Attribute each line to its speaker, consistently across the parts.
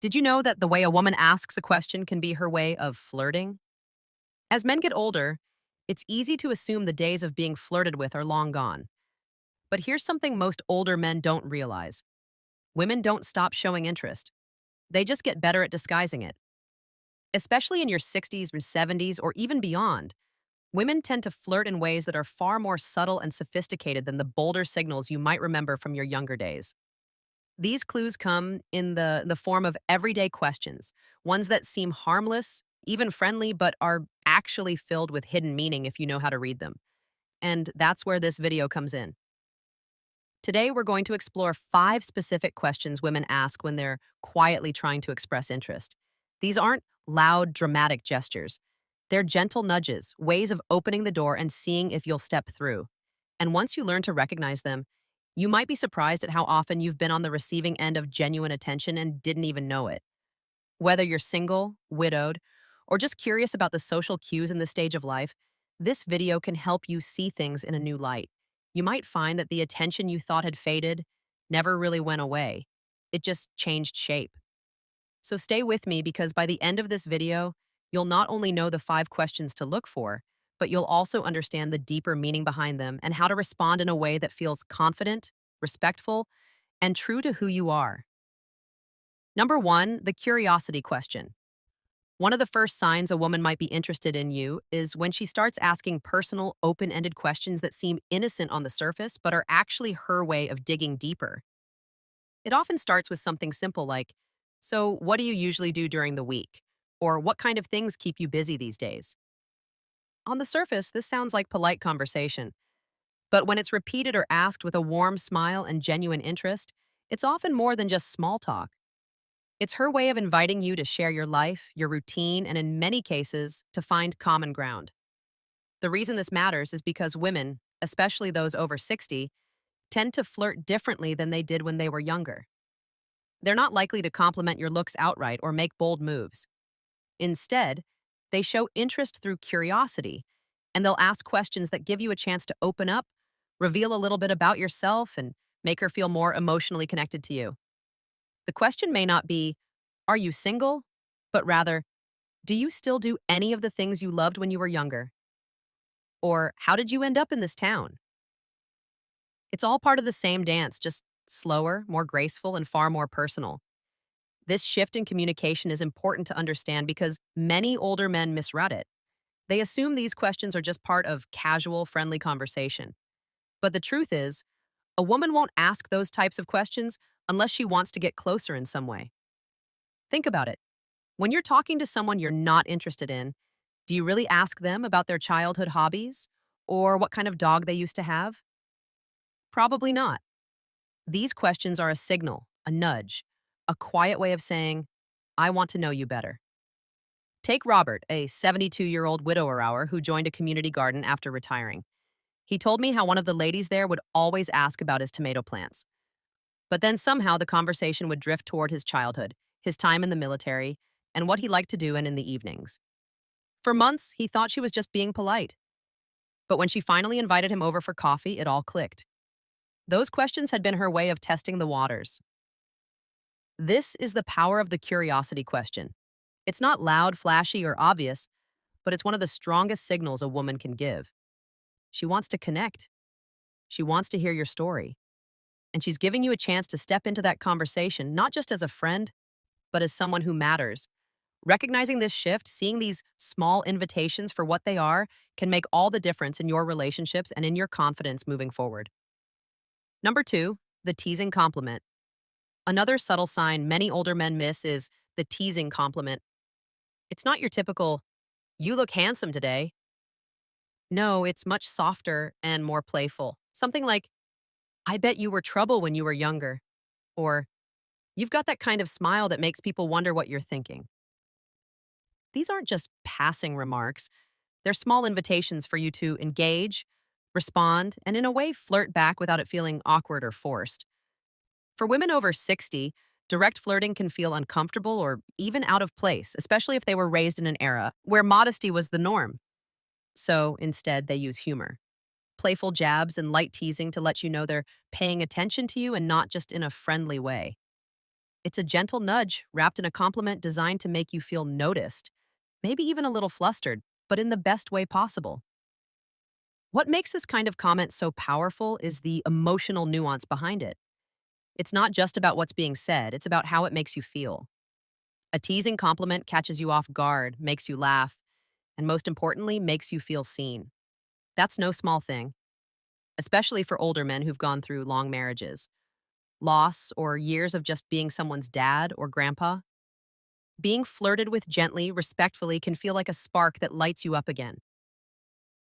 Speaker 1: Did you know that the way a woman asks a question can be her way of flirting? As men get older, it's easy to assume the days of being flirted with are long gone. But here's something most older men don't realize: women don't stop showing interest, they just get better at disguising it. Especially in your 60s or 70s or even beyond, women tend to flirt in ways that are far more subtle and sophisticated than the bolder signals you might remember from your younger days. These clues come in the form of everyday questions, ones that seem harmless, even friendly, but are actually filled with hidden meaning if you know how to read them. And that's where this video comes in. Today, we're going to explore 5 specific questions women ask when they're quietly trying to express interest. These aren't loud, dramatic gestures. They're gentle nudges, ways of opening the door and seeing if you'll step through. And once you learn to recognize them, you might be surprised at how often you've been on the receiving end of genuine attention and didn't even know it. Whether you're single, widowed, or just curious about the social cues in this stage of life, this video can help you see things in a new light. You might find that the attention you thought had faded never really went away. It just changed shape. So stay with me, because by the end of this video, you'll not only know the 5 questions to look for, but you'll also understand the deeper meaning behind them and how to respond in a way that feels confident, respectful, and true to who you are. Number 1, the curiosity question. One of the first signs a woman might be interested in you is when she starts asking personal, open-ended questions that seem innocent on the surface but are actually her way of digging deeper. It often starts with something simple like, "So, what do you usually do during the week?" Or, "What kind of things keep you busy these days?" On the surface, this sounds like polite conversation, but when it's repeated or asked with a warm smile and genuine interest, it's often more than just small talk. It's her way of inviting you to share your life, your routine, and in many cases, to find common ground. The reason this matters is because women, especially those over 60, tend to flirt differently than they did when they were younger. They're not likely to compliment your looks outright or make bold moves. Instead, they show interest through curiosity, and they'll ask questions that give you a chance to open up, reveal a little bit about yourself, and make her feel more emotionally connected to you. The question may not be, "Are you single?" but rather, "Do you still do any of the things you loved when you were younger?" Or, "How did you end up in this town?" It's all part of the same dance, just slower, more graceful, and far more personal. This shift in communication is important to understand because many older men misread it. They assume these questions are just part of casual, friendly conversation. But the truth is, a woman won't ask those types of questions unless she wants to get closer in some way. Think about it. When you're talking to someone you're not interested in, do you really ask them about their childhood hobbies or what kind of dog they used to have? Probably not. These questions are a signal, a nudge, a quiet way of saying, "I want to know you better." Take Robert, a 72-year-old widower who joined a community garden after retiring. He told me how one of the ladies there would always ask about his tomato plants. But then somehow the conversation would drift toward his childhood, his time in the military, and what he liked to do and in the evenings. For months, he thought she was just being polite. But when she finally invited him over for coffee, it all clicked. Those questions had been her way of testing the waters. This is the power of the curiosity question. It's not loud, flashy, or obvious, but it's one of the strongest signals a woman can give. She wants to connect. She wants to hear your story. And she's giving you a chance to step into that conversation, not just as a friend, but as someone who matters. Recognizing this shift, seeing these small invitations for what they are, can make all the difference in your relationships and in your confidence moving forward. Number 2, the teasing compliment. Another subtle sign many older men miss is the teasing compliment. It's not your typical, "You look handsome today." No, it's much softer and more playful. Something like, "I bet you were trouble when you were younger." Or, "You've got that kind of smile that makes people wonder what you're thinking." These aren't just passing remarks. They're small invitations for you to engage, respond, and in a way flirt back without it feeling awkward or forced. For women over 60, direct flirting can feel uncomfortable or even out of place, especially if they were raised in an era where modesty was the norm. So instead, they use humor, playful jabs, and light teasing to let you know they're paying attention to you and not just in a friendly way. It's a gentle nudge wrapped in a compliment designed to make you feel noticed, maybe even a little flustered, but in the best way possible. What makes this kind of comment so powerful is the emotional nuance behind it. It's not just about what's being said, it's about how it makes you feel. A teasing compliment catches you off guard, makes you laugh, and most importantly, makes you feel seen. That's no small thing, especially for older men who've gone through long marriages, loss, or years of just being someone's dad or grandpa. Being flirted with gently, respectfully can feel like a spark that lights you up again.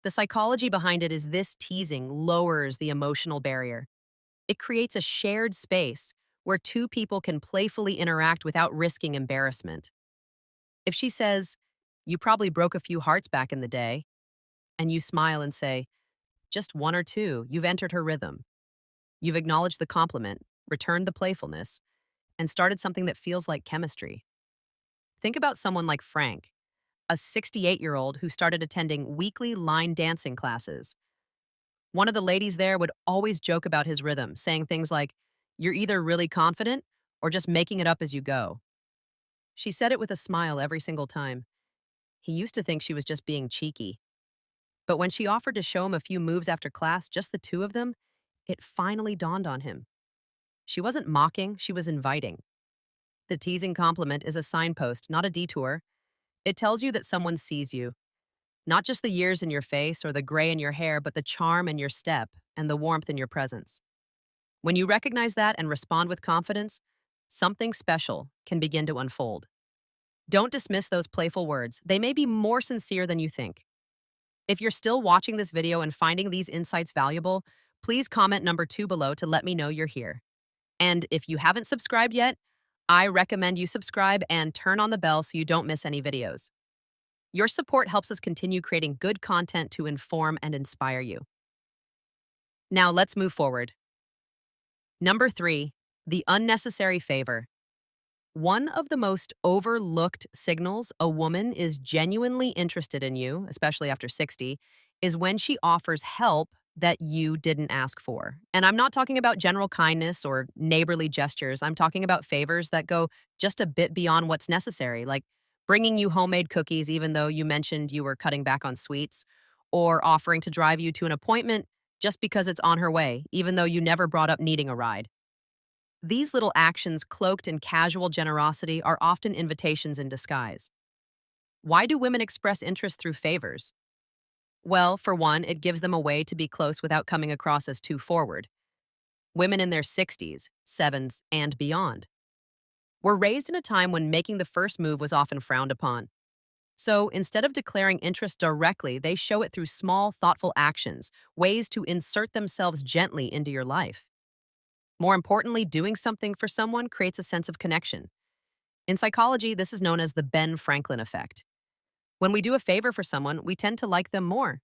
Speaker 1: The psychology behind it is this teasing lowers the emotional barrier. It creates a shared space where two people can playfully interact without risking embarrassment. If she says, "You probably broke a few hearts back in the day," and you smile and say, "Just one or two," you've entered her rhythm. You've acknowledged the compliment, returned the playfulness, and started something that feels like chemistry. Think about someone like Frank, a 68-year-old who started attending weekly line dancing classes. One of the ladies there would always joke about his rhythm, saying things like, "You're either really confident or just making it up as you go." She said it with a smile every single time. He used to think she was just being cheeky. But when she offered to show him a few moves after class, just the two of them, it finally dawned on him. She wasn't mocking, she was inviting. The teasing compliment is a signpost, not a detour. It tells you that someone sees you, not just the years in your face or the gray in your hair, but the charm in your step and the warmth in your presence. When you recognize that and respond with confidence, something special can begin to unfold. Don't dismiss those playful words. They may be more sincere than you think. If you're still watching this video and finding these insights valuable, please comment number 2 below to let me know you're here. And if you haven't subscribed yet, I recommend you subscribe and turn on the bell so you don't miss any videos. Your support helps us continue creating good content to inform and inspire you. Now let's move forward. Number 3, the unnecessary favor. One of the most overlooked signals a woman is genuinely interested in you, especially after 60, is when she offers help that you didn't ask for. And I'm not talking about general kindness or neighborly gestures. I'm talking about favors that go just a bit beyond what's necessary, like bringing you homemade cookies even though you mentioned you were cutting back on sweets, or offering to drive you to an appointment just because it's on her way, even though you never brought up needing a ride. These little actions, cloaked in casual generosity, are often invitations in disguise. Why do women express interest through favors? Well, for one, it gives them a way to be close without coming across as too forward. Women in their 60s, 7s, and beyond were raised in a time when making the first move was often frowned upon. So instead of declaring interest directly, they show it through small, thoughtful actions, ways to insert themselves gently into your life. More importantly, doing something for someone creates a sense of connection. In psychology, this is known as the Ben Franklin effect. When we do a favor for someone, we tend to like them more.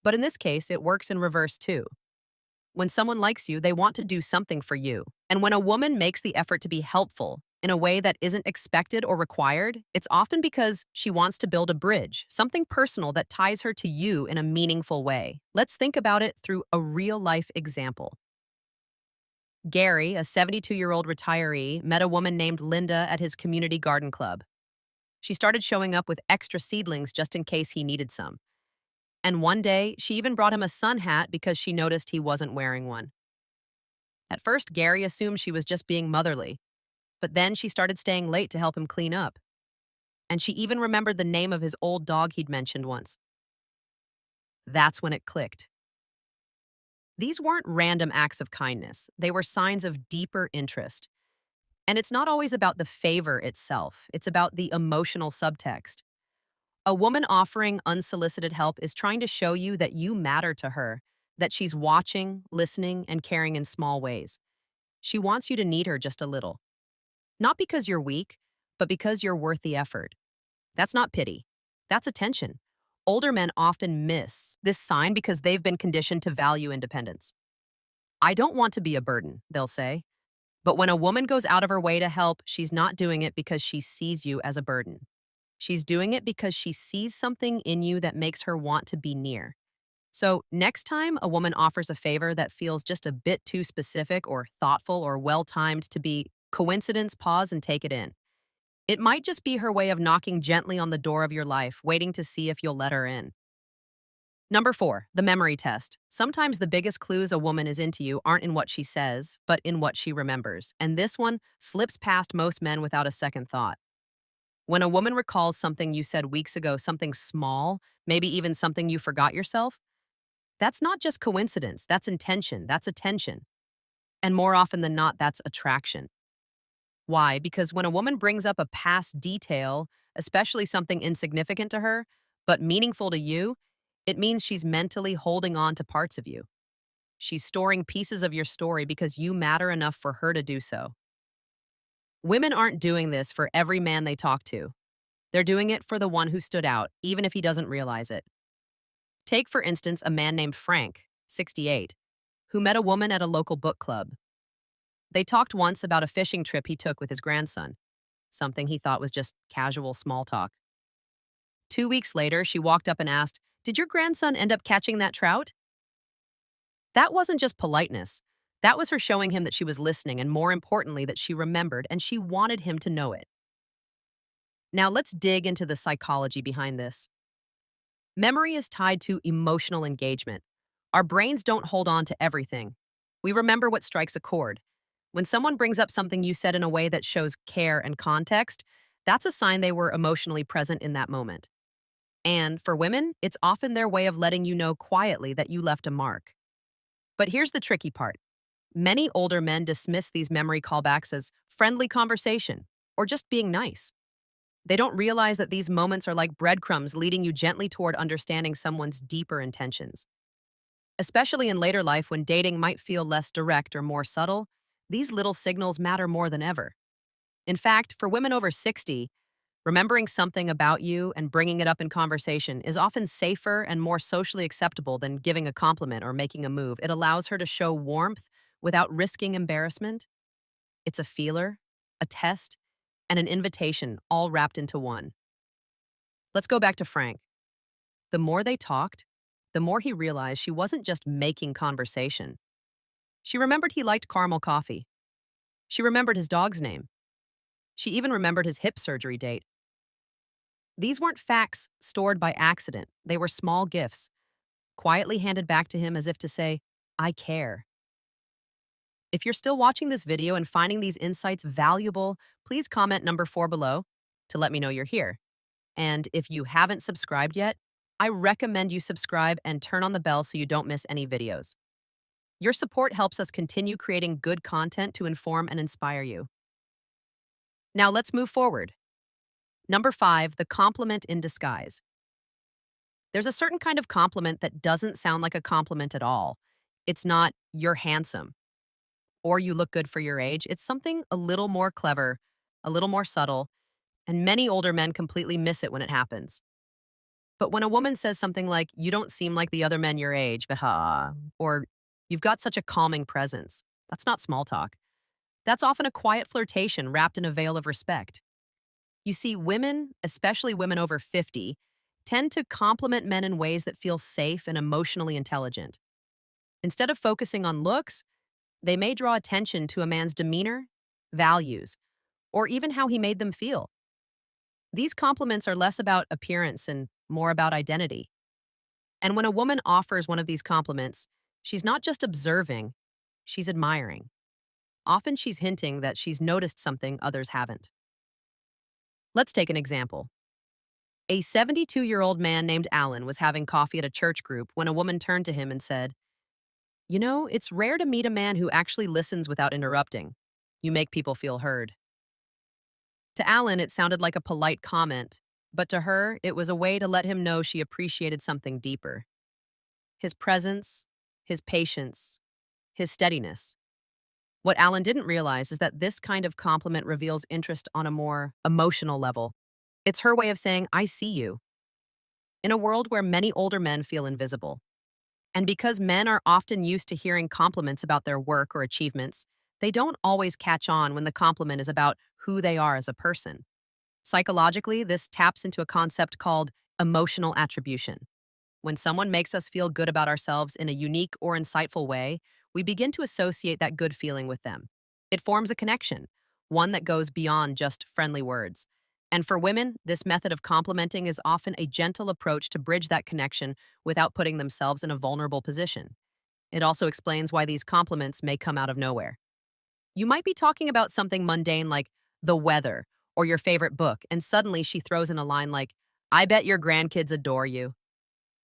Speaker 1: But in this case, it works in reverse too. When someone likes you, they want to do something for you. And when a woman makes the effort to be helpful in a way that isn't expected or required, it's often because she wants to build a bridge, something personal that ties her to you in a meaningful way. Let's think about it through a real-life example. Gary, a 72-year-old retiree, met a woman named Linda at his community garden club. She started showing up with extra seedlings just in case he needed some. And one day, she even brought him a sun hat because she noticed he wasn't wearing one. At first, Gary assumed she was just being motherly, but then she started staying late to help him clean up. And she even remembered the name of his old dog he'd mentioned once. That's when it clicked. These weren't random acts of kindness. They were signs of deeper interest. And it's not always about the favor itself. It's about the emotional subtext. A woman offering unsolicited help is trying to show you that you matter to her, that she's watching, listening, and caring in small ways. She wants you to need her just a little. Not because you're weak, but because you're worth the effort. That's not pity. That's attention. Older men often miss this sign because they've been conditioned to value independence. "I don't want to be a burden," they'll say. But when a woman goes out of her way to help, she's not doing it because she sees you as a burden. She's doing it because she sees something in you that makes her want to be near. So, next time a woman offers a favor that feels just a bit too specific or thoughtful or well timed to be Coincidence? Pause and take it in. It might just be her way of knocking gently on the door of your life, waiting to see if you'll let her in. Number 4, the memory test. Sometimes the biggest clues a woman is into you aren't in what she says, but in what she remembers. And this one slips past most men without a second thought. When a woman recalls something you said weeks ago, something small, maybe even something you forgot yourself, that's not just coincidence, that's intention, that's attention. And more often than not, that's attraction. Why? Because when a woman brings up a past detail, especially something insignificant to her, but meaningful to you, it means she's mentally holding on to parts of you. She's storing pieces of your story because you matter enough for her to do so. Women aren't doing this for every man they talk to. They're doing it for the one who stood out, even if he doesn't realize it. Take, for instance, a man named Frank, 68, who met a woman at a local book club. They talked once about a fishing trip he took with his grandson, something he thought was just casual small talk. 2 weeks later, she walked up and asked, "Did your grandson end up catching that trout?" That wasn't just politeness. That was her showing him that she was listening and, more importantly, that she remembered and she wanted him to know it. Now, let's dig into the psychology behind this. Memory is tied to emotional engagement. Our brains don't hold on to everything. We remember what strikes a chord. When someone brings up something you said in a way that shows care and context, that's a sign they were emotionally present in that moment. And for women, it's often their way of letting you know quietly that you left a mark. But here's the tricky part. Many older men dismiss these memory callbacks as friendly conversation or just being nice. They don't realize that these moments are like breadcrumbs leading you gently toward understanding someone's deeper intentions. Especially in later life when dating might feel less direct or more subtle, these little signals matter more than ever. In fact, for women over 60, remembering something about you and bringing it up in conversation is often safer and more socially acceptable than giving a compliment or making a move. It allows her to show warmth without risking embarrassment. It's a feeler, a test, and an invitation all wrapped into one. Let's go back to Frank. The more they talked, the more he realized she wasn't just making conversation. She remembered he liked caramel coffee. She remembered his dog's name. She even remembered his hip surgery date. These weren't facts stored by accident. They were small gifts, quietly handed back to him as if to say, "I care." If you're still watching this video and finding these insights valuable, please comment number 4 below to let me know you're here. And if you haven't subscribed yet, I recommend you subscribe and turn on the bell so you don't miss any videos. Your support helps us continue creating good content to inform and inspire you. Now let's move forward. Number 5, the compliment in disguise. There's a certain kind of compliment that doesn't sound like a compliment at all. It's not, "You're handsome," or "You look good for your age." It's something a little more clever, a little more subtle, and many older men completely miss it when it happens. But when a woman says something like, "You don't seem like the other men your age, but or "You've got such a calming presence," that's not small talk. That's often a quiet flirtation wrapped in a veil of respect. You see, women, especially women over 50, tend to compliment men in ways that feel safe and emotionally intelligent. Instead of focusing on looks, they may draw attention to a man's demeanor, values, or even how he made them feel. These compliments are less about appearance and more about identity. And when a woman offers one of these compliments, she's not just observing, she's admiring. Often she's hinting that she's noticed something others haven't. Let's take an example. A 72-year-old man named Alan was having coffee at a church group when a woman turned to him and said, "You know, it's rare to meet a man who actually listens without interrupting. You make people feel heard." To Alan, it sounded like a polite comment, but to her, it was a way to let him know she appreciated something deeper. His presence, his patience, his steadiness. What Alan didn't realize is that this kind of compliment reveals interest on a more emotional level. It's her way of saying, "I see you." In a world where many older men feel invisible, and because men are often used to hearing compliments about their work or achievements, they don't always catch on when the compliment is about who they are as a person. Psychologically, this taps into a concept called emotional attribution. When someone makes us feel good about ourselves in a unique or insightful way, we begin to associate that good feeling with them. It forms a connection, one that goes beyond just friendly words. And for women, this method of complimenting is often a gentle approach to bridge that connection without putting themselves in a vulnerable position. It also explains why these compliments may come out of nowhere. You might be talking about something mundane like the weather or your favorite book, and suddenly she throws in a line like, I bet your grandkids adore you.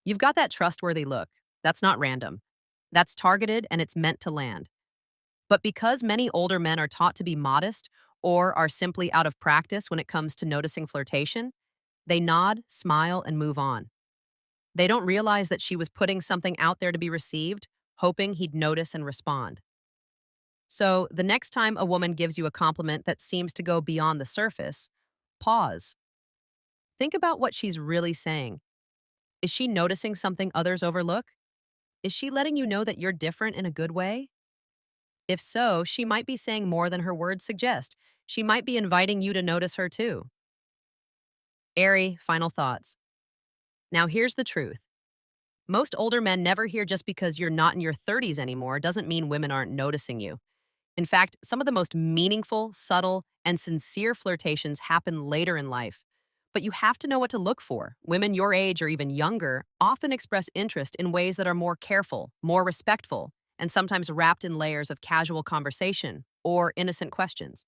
Speaker 1: You've got that trustworthy look. That's not random. That's targeted and it's meant to land. But because many older men are taught to be modest or are simply out of practice when it comes to noticing flirtation, they nod, smile, and move on. They don't realize that she was putting something out there to be received, hoping he'd notice and respond. So, the next time a woman gives you a compliment that seems to go beyond the surface, pause. Think about what she's really saying. Is she noticing something others overlook? Is she letting you know that you're different in a good way? If so, she might be saying more than her words suggest. She might be inviting you to notice her too. Airy, final thoughts. Now, here's the truth. Most older men never hear just because you're not in your 30s anymore doesn't mean women aren't noticing you. In fact, some of the most meaningful, subtle, and sincere flirtations happen later in life. But you have to know what to look for. Women your age or even younger often express interest in ways that are more careful, more respectful, and sometimes wrapped in layers of casual conversation or innocent questions.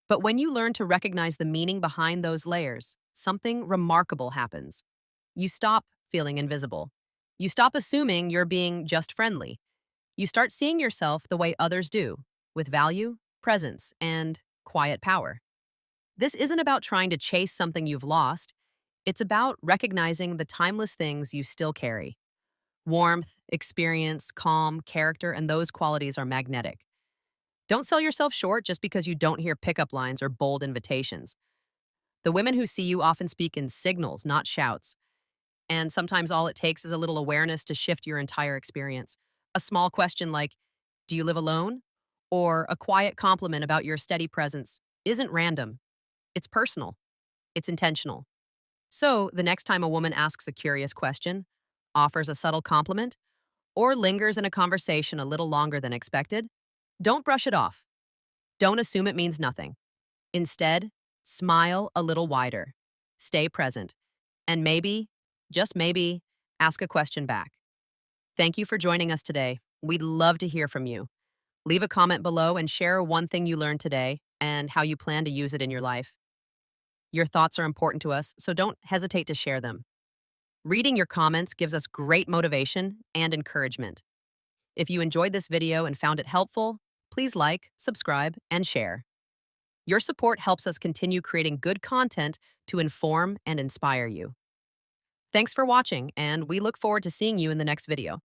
Speaker 1: But when you learn to recognize the meaning behind those layers, something remarkable happens. You stop feeling invisible. You stop assuming you're being just friendly. You start seeing yourself the way others do, with value, presence, and quiet power. This isn't about trying to chase something you've lost. It's about recognizing the timeless things you still carry. Warmth, experience, calm, character, and those qualities are magnetic. Don't sell yourself short just because you don't hear pickup lines or bold invitations. The women who see you often speak in signals, not shouts. And sometimes all it takes is a little awareness to shift your entire experience. A small question like, do you live alone? Or a quiet compliment about your steady presence isn't random. It's personal. It's intentional. So, the next time a woman asks a curious question, offers a subtle compliment, or lingers in a conversation a little longer than expected, don't brush it off. Don't assume it means nothing. Instead, smile a little wider. Stay present. And maybe, just maybe, ask a question back. Thank you for joining us today. We'd love to hear from you. Leave a comment below and share one thing you learned today and how you plan to use it in your life. Your thoughts are important to us, so don't hesitate to share them. Reading your comments gives us great motivation and encouragement. If you enjoyed this video and found it helpful, please like, subscribe, and share. Your support helps us continue creating good content to inform and inspire you. Thanks for watching, and we look forward to seeing you in the next video.